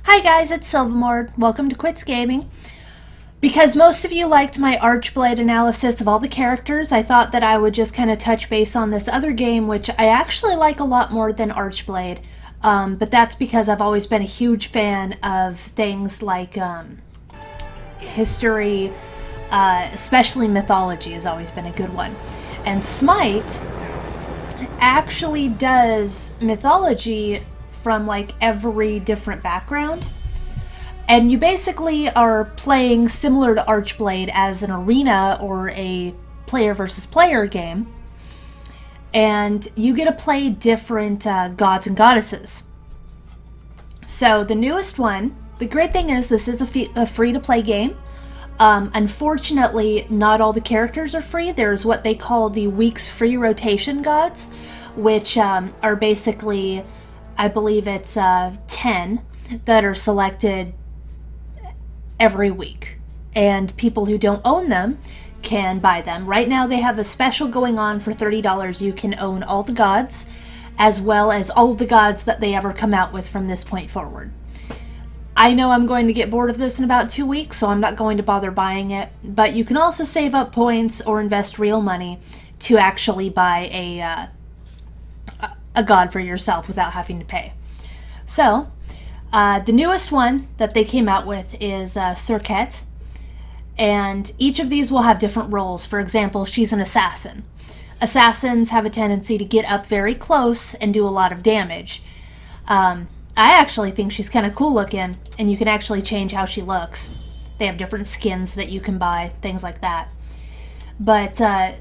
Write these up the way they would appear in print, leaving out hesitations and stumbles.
Hi guys, it's Silvermord. Welcome to Quits Gaming. Because most of you liked my Archblade analysis of all the characters, I thought that I would just kind of touch base on this other game, which I actually like a lot more than Archblade. But that's because I've always been a huge fan of things like history, especially mythology has always been a good one. And Smite actually does mythology from like every different background. And you basically are playing similar to Archblade as an arena or a player versus player game. And you get to play different gods and goddesses. So the newest one, the great thing is this is a free-to-play game. Unfortunately, not all the characters are free. There's what they call the week's free rotation gods, which are basically, I believe it's 10 that are selected every week. And people who don't own them can buy them. Right now they have a special going on for $30. You can own all the gods, as well as all of the gods that they ever come out with from this point forward. I know I'm going to get bored of this in about 2 weeks, so I'm not going to bother buying it. But you can also save up points or invest real money to actually buy a god for yourself without having to pay. So, the newest one that they came out with is Circuit, and each of these will have different roles. For example, she's an assassin. Assassins have a tendency to get up very close and do a lot of damage. I actually think she's kind of cool looking, and you can actually change how she looks. They have different skins that you can buy, things like that. But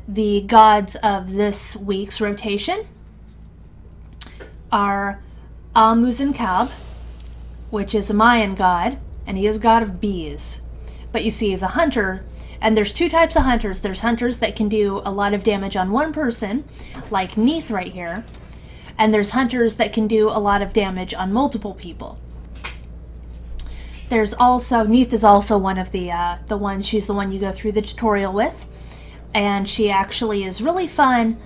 the gods of this week's rotation are Amuzinkab, which is a Mayan god, and he is god of bees. But you see, he's a hunter, and there's two types of hunters. There's hunters that can do a lot of damage on one person, like Neith right here, and there's hunters that can do a lot of damage on multiple people. There's also, Neith is also one of the ones, she's the one you go through the tutorial with, and she actually is really fun.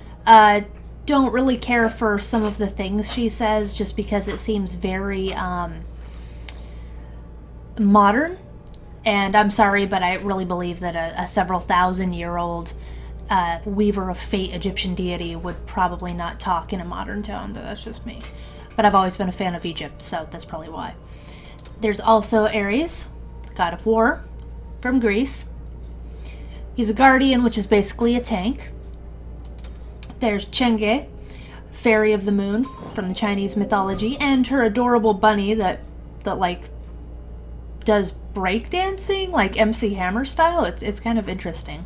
Don't really care for some of the things she says, just because it seems very modern. And I'm sorry, but I really believe that a several thousand-year-old weaver of fate Egyptian deity would probably not talk in a modern tone, but that's just me. But I've always been a fan of Egypt, so that's probably why. There's also Ares, god of war, from Greece. He's a guardian, which is basically a tank. There's Chang'e, fairy of the moon from the Chinese mythology, and her adorable bunny that like does breakdancing, like MC Hammer style. It's kind of interesting.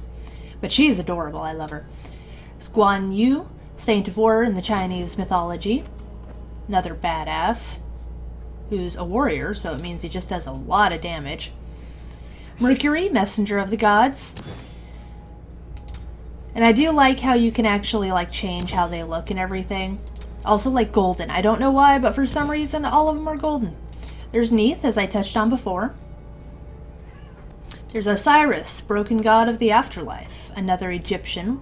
But she's adorable. I love her. There's Guan Yu, saint of war in the Chinese mythology. Another badass who's a warrior, so it means he just does a lot of damage. Mercury, messenger of the gods. And I do like how you can actually like change how they look and everything. Also like golden. I don't know why, but for some reason all of them are golden. There's Neith, as I touched on before. There's Osiris, broken god of the afterlife. Another Egyptian.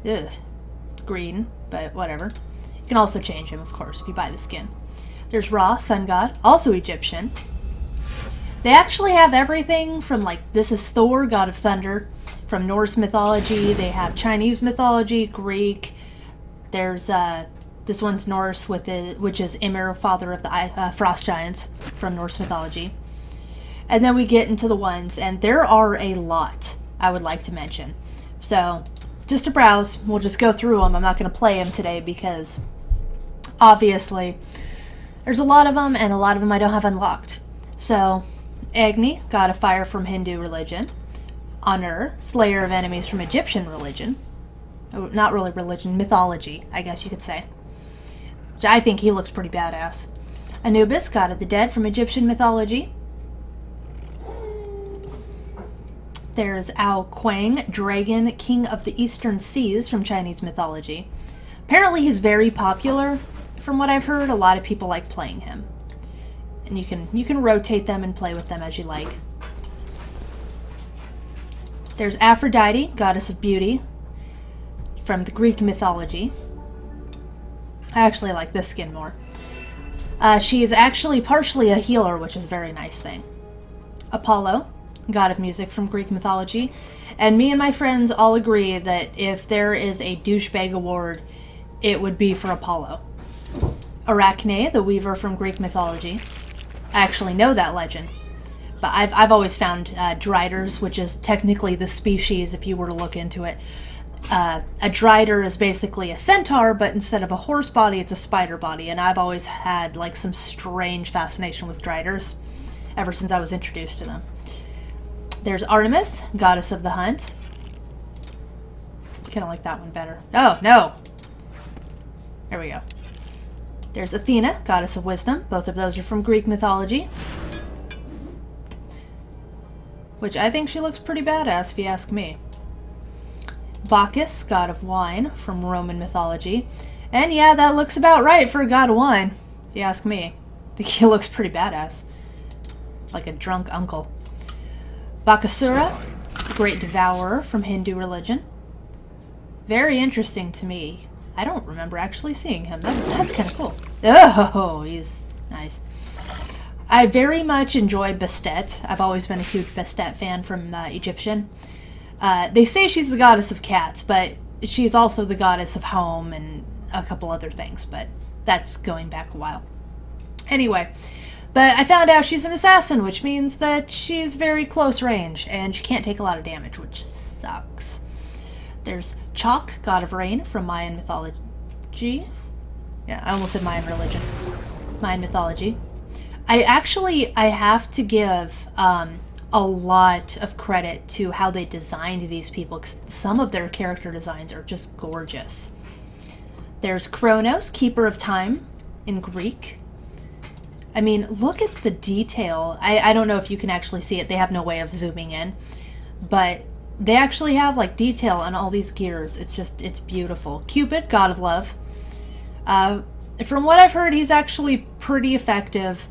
Ugh. Green, but whatever. You can also change him, of course, if you buy the skin. There's Ra, sun god, also Egyptian. They actually have everything from like, this is Thor, god of thunder. From Norse mythology, they have Chinese mythology, Greek. There's this one's Norse which is Ymir, father of the frost giants from Norse mythology. And then we get into the ones, and there are a lot I would like to mention. So, just to browse, we'll just go through them. I'm not going to play them today because, obviously, there's a lot of them, and a lot of them I don't have unlocked. So, Agni, god of fire from Hindu religion. Honor, slayer of enemies from Egyptian religion. Not really religion, mythology, I guess you could say. Which I think he looks pretty badass. Anubis, god of the dead from Egyptian mythology. There's Ao Kuang, dragon, king of the eastern seas from Chinese mythology. Apparently he's very popular. From what I've heard, a lot of people like playing him. And you can rotate them and play with them as you like. There's Aphrodite, goddess of beauty, from the Greek mythology. I actually like this skin more. She is actually partially a healer, which is a very nice thing. Apollo, god of music from Greek mythology. And me and my friends all agree that if there is a douchebag award, it would be for Apollo. Arachne, the weaver from Greek mythology. I actually know that legend. But I've always found driders, which is technically the species if you were to look into it. A drider is basically a centaur, but instead of a horse body, it's a spider body. And I've always had like some strange fascination with driders ever since I was introduced to them. There's Artemis, goddess of the hunt. Kind of like that one better. Oh, no! There we go. There's Athena, goddess of wisdom. Both of those are from Greek mythology. Which I think she looks pretty badass, if you ask me. Bacchus, god of wine, from Roman mythology. And yeah, that looks about right for a god of wine, if you ask me. I think he looks pretty badass. Like a drunk uncle. Bakasura, great devourer from Hindu religion. Very interesting to me. I don't remember actually seeing him. That's kind of cool. Oh, he's nice. I very much enjoy Bastet. I've always been a huge Bastet fan from Egyptian. They say she's the goddess of cats, but she's also the goddess of home and a couple other things, but that's going back a while. Anyway, but I found out she's an assassin, which means that she's very close range, and she can't take a lot of damage, which sucks. There's Chak, god of rain from Mayan mythology. Yeah, I almost said Mayan religion. Mayan mythology. I have to give a lot of credit to how they designed these people, because some of their character designs are just gorgeous. There's Kronos, keeper of time in Greek. I mean, look at the detail. I don't know if you can actually see it. They have no way of zooming in, but they actually have like detail on all these gears. It's beautiful. Cupid, god of love. From what I've heard, he's actually pretty effective.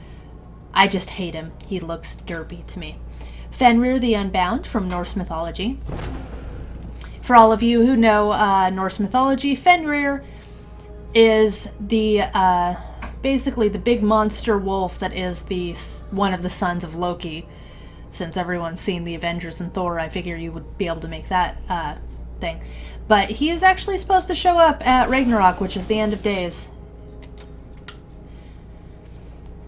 I just hate him. He looks derpy to me. Fenrir the Unbound from Norse mythology. For all of you who know Norse mythology, Fenrir is the basically the big monster wolf that is one of the sons of Loki. Since everyone's seen the Avengers and Thor, I figure you would be able to make that thing. But he is actually supposed to show up at Ragnarok, which is the end of days.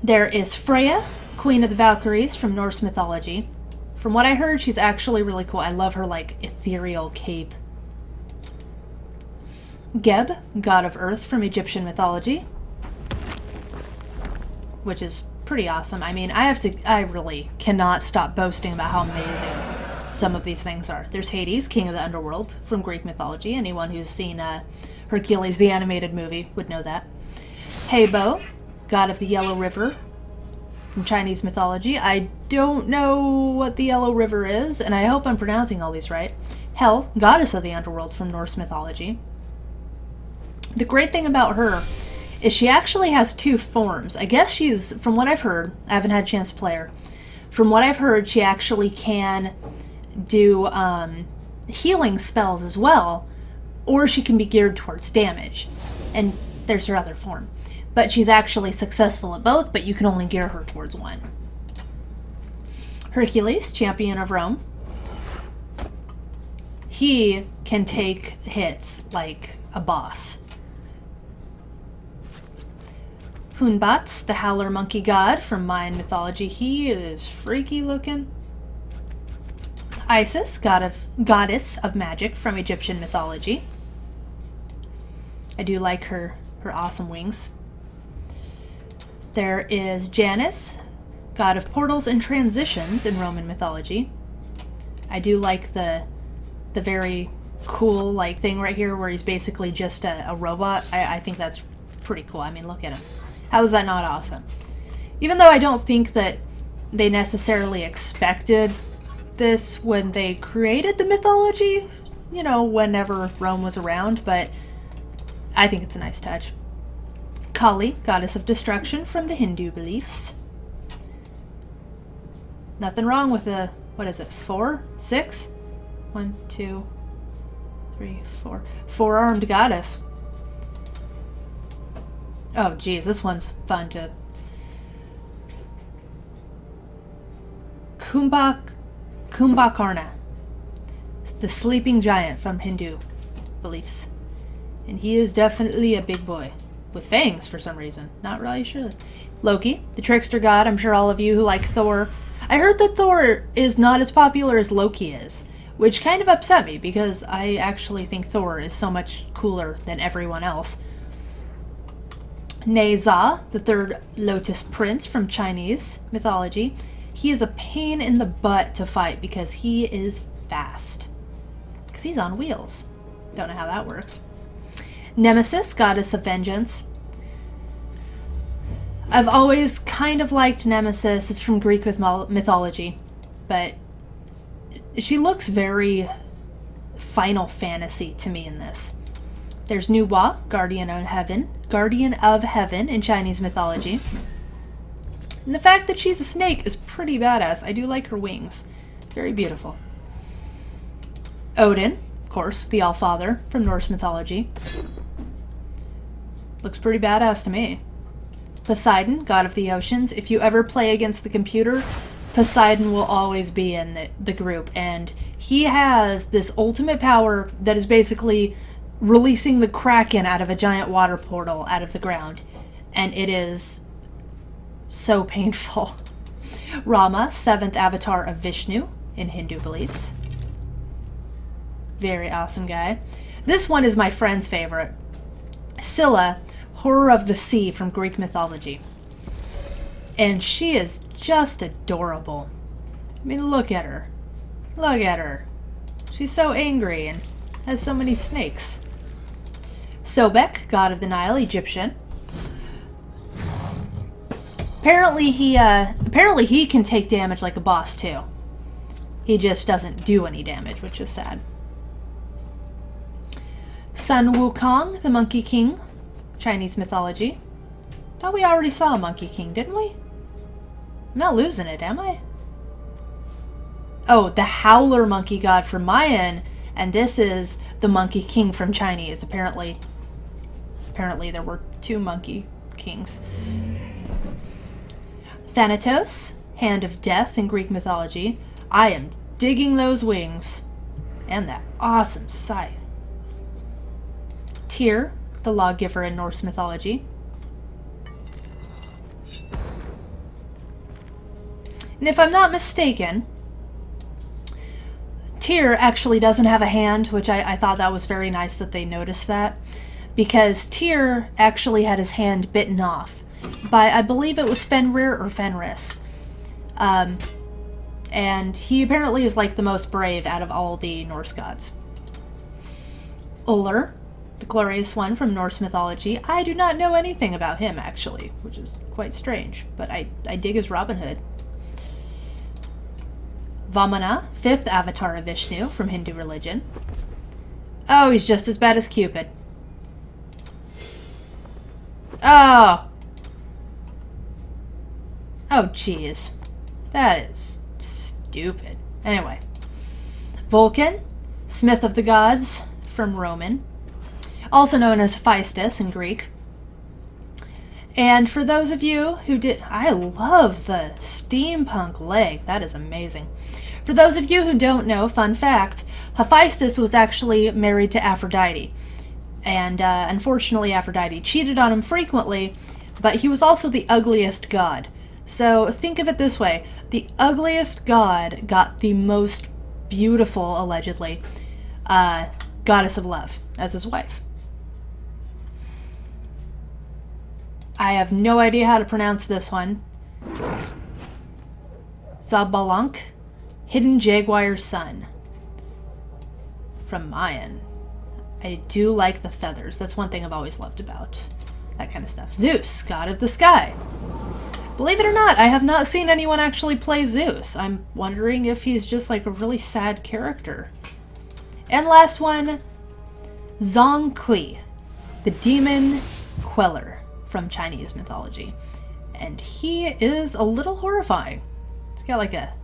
There is Freya, Queen of the Valkyries from Norse mythology. From what I heard, she's actually really cool. I love her, like, ethereal cape. Geb, god of earth from Egyptian mythology. Which is pretty awesome. I mean, I really cannot stop boasting about how amazing some of these things are. There's Hades, king of the underworld from Greek mythology. Anyone who's seen Hercules, the animated movie, would know that. Heibo, god of the Yellow River from Chinese mythology. I don't know what the Yellow River is, and I hope I'm pronouncing all these right. Hel, goddess of the underworld from Norse mythology. The great thing about her is she actually has two forms. I guess she's, from what I've heard, I haven't had a chance to play her. From what I've heard, she actually can do healing spells as well, or she can be geared towards damage. And there's her other form. But she's actually successful at both, but you can only gear her towards one. Hercules, champion of Rome. He can take hits like a boss. Hunbats, the howler monkey god from Mayan mythology. He is freaky looking. Isis, goddess of magic from Egyptian mythology. I do like her awesome wings. There is Janus, god of portals and transitions in Roman mythology. I do like the very cool like thing right here where he's basically just a robot. I think that's pretty cool. I mean, look at him. How is that not awesome? Even though I don't think that they necessarily expected this when they created the mythology, you know, whenever Rome was around, but I think it's a nice touch. Kali, goddess of destruction from the Hindu beliefs. Nothing wrong with the, what is it, 4? 6? 1, 2, 3, 4. Four-armed goddess. Oh geez, this one's fun to Kumbhakarna, the sleeping giant from Hindu beliefs. And he is definitely a big boy. With fangs for some reason. Not really sure. Loki, the trickster god. I'm sure all of you who like Thor. I heard that Thor is not as popular as Loki is, which kind of upset me because I actually think Thor is so much cooler than everyone else. Neza, the third Lotus Prince from Chinese mythology. He is a pain in the butt to fight because he is fast. Because he's on wheels. Don't know how that works. Nemesis, goddess of vengeance. I've always kind of liked Nemesis. It's from Greek mythology. But she looks very Final Fantasy to me in this. There's Nuwa, guardian of heaven in Chinese mythology. And the fact that she's a snake is pretty badass. I do like her wings. Very beautiful. Odin, of course, the Allfather from Norse mythology. Looks pretty badass to me. Poseidon, god of the oceans. If you ever play against the computer, Poseidon will always be in the group. And he has this ultimate power that is basically releasing the Kraken out of a giant water portal out of the ground. And it is so painful. Rama, seventh avatar of Vishnu in Hindu beliefs. Very awesome guy. This one is my friend's favorite. Scylla, horror of the sea from Greek mythology. And she is just adorable. I mean, look at her. Look at her. She's so angry and has so many snakes. Sobek, god of the Nile, Egyptian. Apparently he can take damage like a boss too. He just doesn't do any damage, which is sad. Sun Wukong, the Monkey King, Chinese mythology. Thought we already saw a Monkey King, didn't we? I'm not losing it, am I? Oh, the Howler monkey god from Mayan, and this is the Monkey King from Chinese. Apparently there were two Monkey Kings. Thanatos, hand of death in Greek mythology. I am digging those wings. And that awesome scythe. Tyr, the lawgiver in Norse mythology. And if I'm not mistaken, Tyr actually doesn't have a hand, which I thought that was very nice that they noticed that. Because Tyr actually had his hand bitten off by, I believe it was Fenrir or Fenris. And he apparently is like the most brave out of all the Norse gods. Ullr, the glorious one from Norse mythology. I do not know anything about him, actually, which is quite strange. But I dig his Robin Hood. Vamana, fifth avatar of Vishnu from Hindu religion. Oh, he's just as bad as Cupid. Oh! Oh, jeez. That is stupid. Anyway. Vulcan, smith of the gods from Roman. Also known as Hephaestus in Greek. And for those of you who did... I love the steampunk leg. That is amazing. For those of you who don't know, fun fact, Hephaestus was actually married to Aphrodite. And unfortunately, Aphrodite cheated on him frequently, but he was also the ugliest god. So think of it this way. The ugliest god got the most beautiful, allegedly, goddess of love as his wife. I have no idea how to pronounce this one. Zabalank, hidden jaguar's son. From Mayan. I do like the feathers. That's one thing I've always loved about that kind of stuff. Zeus, god of the sky. Believe it or not, I have not seen anyone actually play Zeus. I'm wondering if he's just like a really sad character. And last one, Zhongqi, the demon queller from Chinese mythology. And he is a little horrifying. He's got like a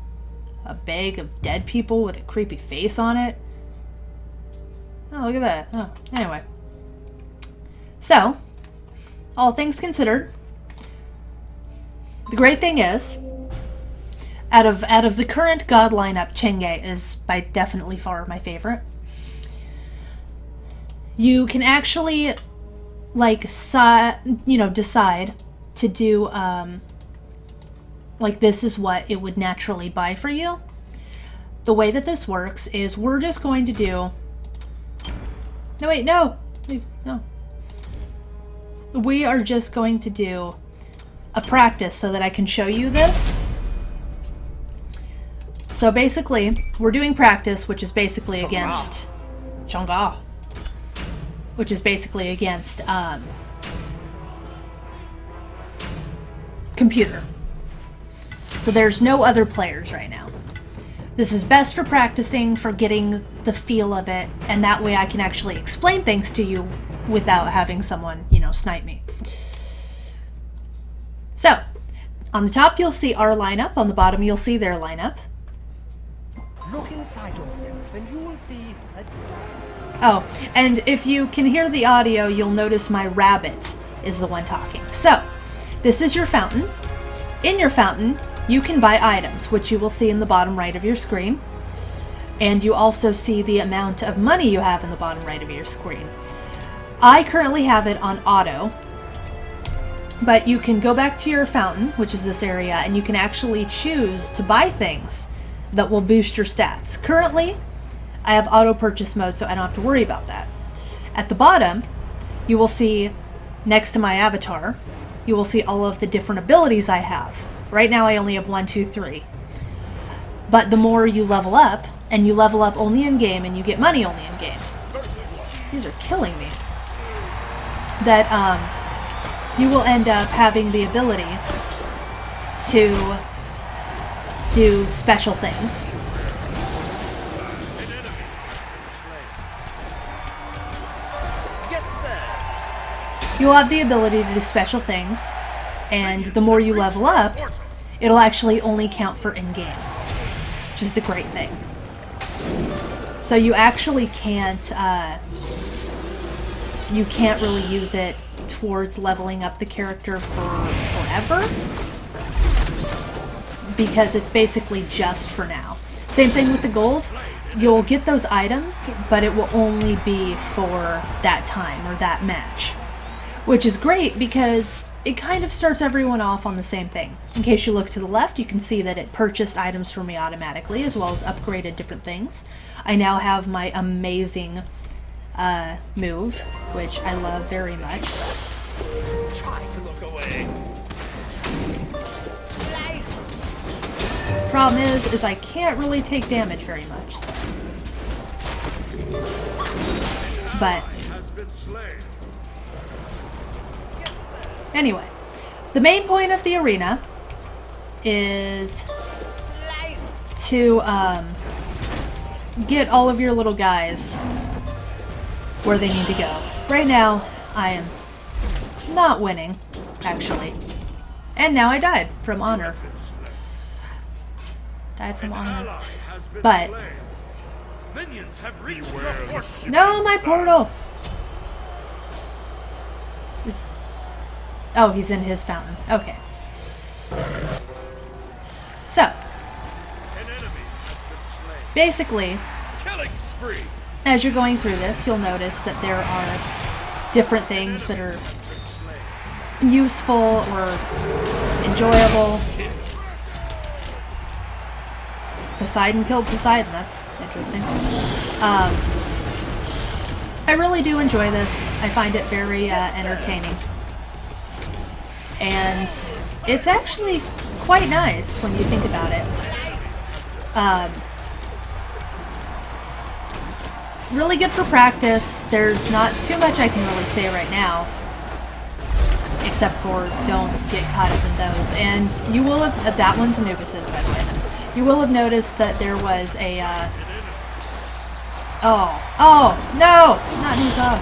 bag of dead people with a creepy face on it. Oh, look at that. Oh, anyway. So, all things considered, the great thing is, Out of the current god lineup, chang'e is by definitely far my favorite. You can actually, like, decide to do, like, this is what it would naturally buy for you. The way that this works is we're just going to do... No, wait, no! No. We are just going to do a practice so that I can show you this. So basically, we're doing practice, which is basically against chang'e, which is basically against computer. So there's no other players right now. This is best for practicing, for getting the feel of it, and that way I can actually explain things to you without having someone, snipe me. So, on the top you'll see our lineup, on the bottom you'll see their lineup. Look inside yourself and you will see Oh, and if you can hear the audio, you'll notice my rabbit is the one talking. So, this is your fountain. In your fountain, you can buy items, which you will see in the bottom right of your screen. And you also see the amount of money you have in the bottom right of your screen. I currently have it on auto, but you can go back to your fountain, which is this area, and you can actually choose to buy things that will boost your stats. Currently, I have auto purchase mode, so I don't have to worry about that. At the bottom, you will see, next to my avatar, you will see all of the different abilities I have. Right now I only have 1, 2, 3. But the more you level up, and you level up only in-game, and you get money only in-game. These are killing me. That, you will end up having the ability to do special things. You'll have the ability to do special things, and the more you level up, it'll actually only count for in-game, which is the great thing. So you actually can't really use it towards leveling up the character for forever, because it's basically just for now. Same thing with the gold. You'll get those items, but it will only be for that time or that match. Which is great because it kind of starts everyone off on the same thing. In case you look to the left, you can see that it purchased items for me automatically, as well as upgraded different things. I now have my amazing move, which I love very much. try to look away. Problem is I can't really take damage very much, so. But anyway, the main point of the arena is to get all of your little guys where they need to go. Right now, I am not winning, actually. And now I died from honor. Died from honor. But... No, my portal! Oh, he's in his fountain. Okay. So, basically, as you're going through this, you'll notice that there are different things that are useful or enjoyable. Poseidon killed Poseidon. That's interesting. I really do enjoy this. I find it very entertaining. And it's actually quite nice when you think about it. Really good for practice. There's not too much I can really say right now, except for don't get caught up in those. And you will have, that one's Anubis's, by the way. You will have noticed that there was a, oh, no! Not Nuzab.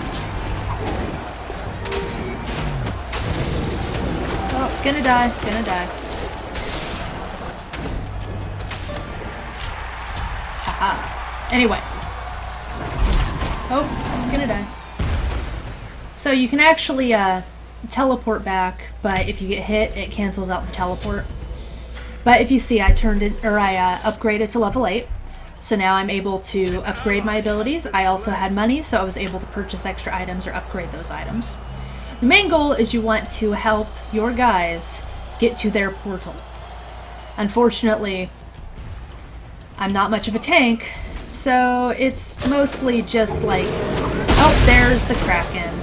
Oh, gonna die, gonna die. Haha. Anyway. Oh, gonna die. So you can actually, teleport back, but if you get hit, it cancels out the teleport. But if you see, I upgraded to level 8. So now I'm able to upgrade my abilities. I also had money, so I was able to purchase extra items or upgrade those items. The main goal is you want to help your guys get to their portal. Unfortunately, I'm not much of a tank, so it's mostly just like, oh, there's the Kraken.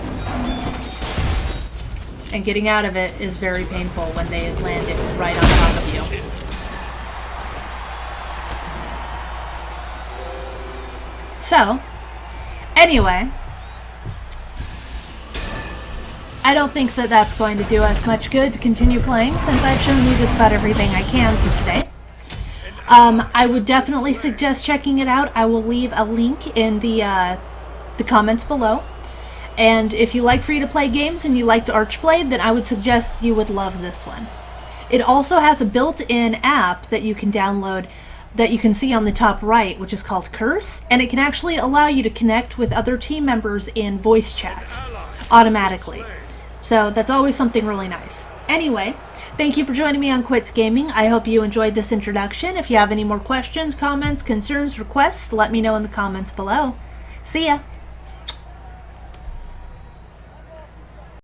And getting out of it is very painful when they land it right on top of you. So, anyway, I don't think that that's going to do us much good to continue playing since I've shown you just about everything I can for today. I would definitely suggest checking it out. I will leave a link in the comments below. And if you like free-to-play games and you liked Archblade, then I would suggest you would love this one. It also has a built-in app that you can download that you can see on the top right, which is called Curse, and it can actually allow you to connect with other team members in voice chat automatically. So that's always something really nice. Anyway, thank you for joining me on Quits Gaming. I hope you enjoyed this introduction. If you have any more questions, comments, concerns, requests, let me know in the comments below. See ya!